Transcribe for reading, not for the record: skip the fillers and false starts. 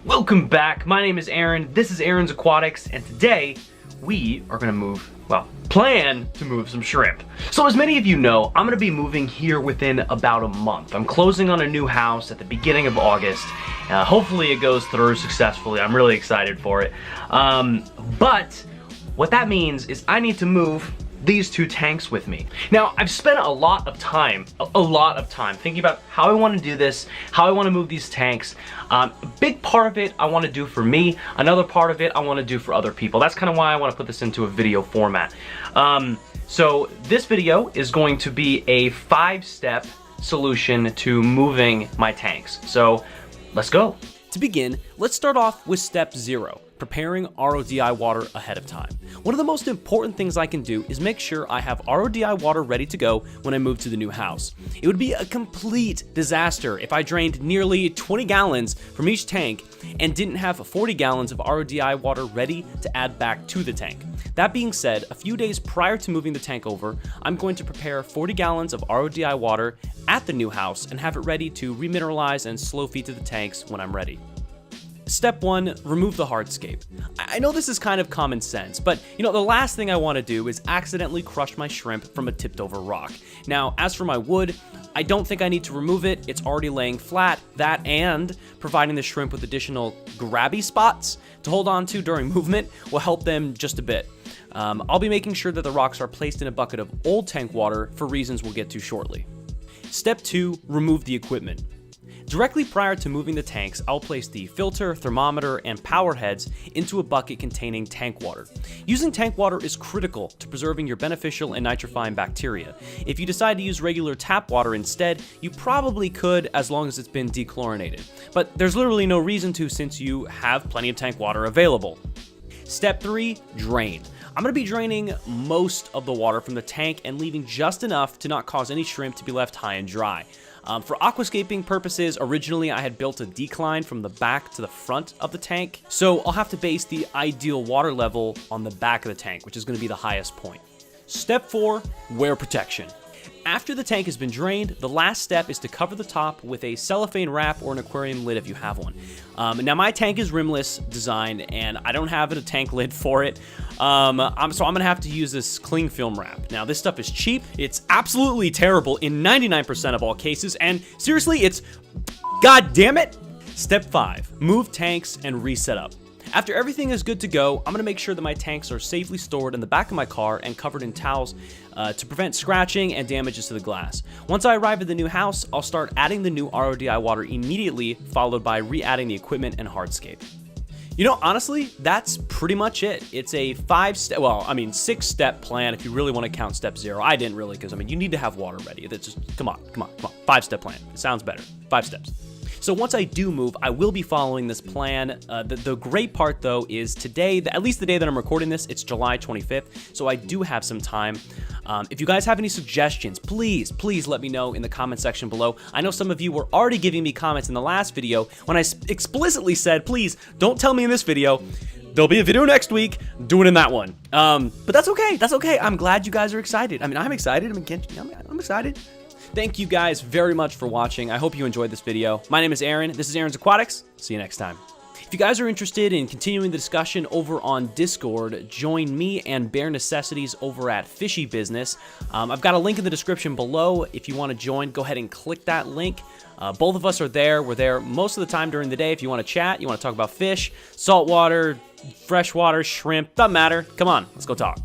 Welcome back. My name is Aaron. This is Aaron's Aquatics, and today we are gonna move, plan to move some shrimp. So as many of you know, I'm gonna be moving here within about a month. I'm closing on a new house at the beginning of August. Hopefully it goes through successfully. I'm really excited for it. But what that means is I need to move these two tanks with me. Now, I've spent a lot of time thinking about how I want to do this, how I want to move these tanks. A big part of it I want to do for me. Another part of it I want to do for other people. That's kind of why I want to put this into a video format. So this video is going to be a 5-step solution to moving my tanks. So let's go. To begin, let's start off with step 0. Preparing RODI water ahead of time. One of the most important things I can do is make sure I have RODI water ready to go when I move to the new house. It would be a complete disaster if I drained nearly 20 gallons from each tank and didn't have 40 gallons of RODI water ready to add back to the tank. That being said, a few days prior to moving the tank over, I'm going to prepare 40 gallons of RODI water at the new house and have it ready to remineralize and slow feed to the tanks when I'm ready. Step 1, remove the hardscape. I know this is kind of common sense, but the last thing I want to do is accidentally crush my shrimp from a tipped over rock. Now, as for my wood, I don't think I need to remove it. It's already laying flat. That and providing the shrimp with additional grabby spots to hold on to during movement will help them just a bit. I'll be making sure that the rocks are placed in a bucket of old tank water for reasons we'll get to shortly. Step 2, remove the equipment. Directly prior to moving the tanks, I'll place the filter, thermometer, and power heads into a bucket containing tank water. Using tank water is critical to preserving your beneficial and nitrifying bacteria. If you decide to use regular tap water instead, you probably could as long as it's been dechlorinated. But there's literally no reason to since you have plenty of tank water available. Step 3, drain. I'm going to be draining most of the water from the tank and leaving just enough to not cause any shrimp to be left high and dry. For aquascaping purposes, originally I had built a decline from the back to the front of the tank, so I'll have to base the ideal water level on the back of the tank, which is going to be the highest point. Step 4, wear protection. After the tank has been drained, the last step is to cover the top with a cellophane wrap or an aquarium lid if you have one. Now my tank is rimless design and I don't have a tank lid for it. So I'm gonna have to use this cling film wrap. Now this stuff is cheap, it's absolutely terrible in 99% of all cases, and seriously, it's god damn it. Step 5, move tanks and reset up. After everything is good to go, I'm going to make sure that my tanks are safely stored in the back of my car and covered in towels to prevent scratching and damages to the glass. Once I arrive at the new house, I'll start adding the new RODI water immediately, followed by re-adding the equipment and hardscape. Honestly, that's pretty much it. It's a 6-step plan if you really want to count step 0. I didn't really, because you need to have water ready. That's just, come on. 5-step plan. It sounds better. 5 steps. So once I do move, I will be following this plan. The great part though is today, at least the day that I'm recording this, it's July 25th, so I do have some time. If you guys have any suggestions, please let me know in the comment section below. I know some of you were already giving me comments in the last video when I explicitly said, please don't tell me in this video. There'll be a video next week, do it in that one. But that's okay, I'm glad you guys are excited. I'm excited, I'm excited. Thank you guys very much for watching. I hope you enjoyed this video. My name is Aaron. This is Aaron's Aquatics. See you next time. If you guys are interested in continuing the discussion over on Discord, join me and Bare Necessities over at Fishy Business. I've got a link in the description below. If you want to join, go ahead and click that link. Both of us are there. We're there most of the time during the day. If you want to chat, you want to talk about fish, saltwater, freshwater, shrimp, doesn't matter. Come on, let's go talk.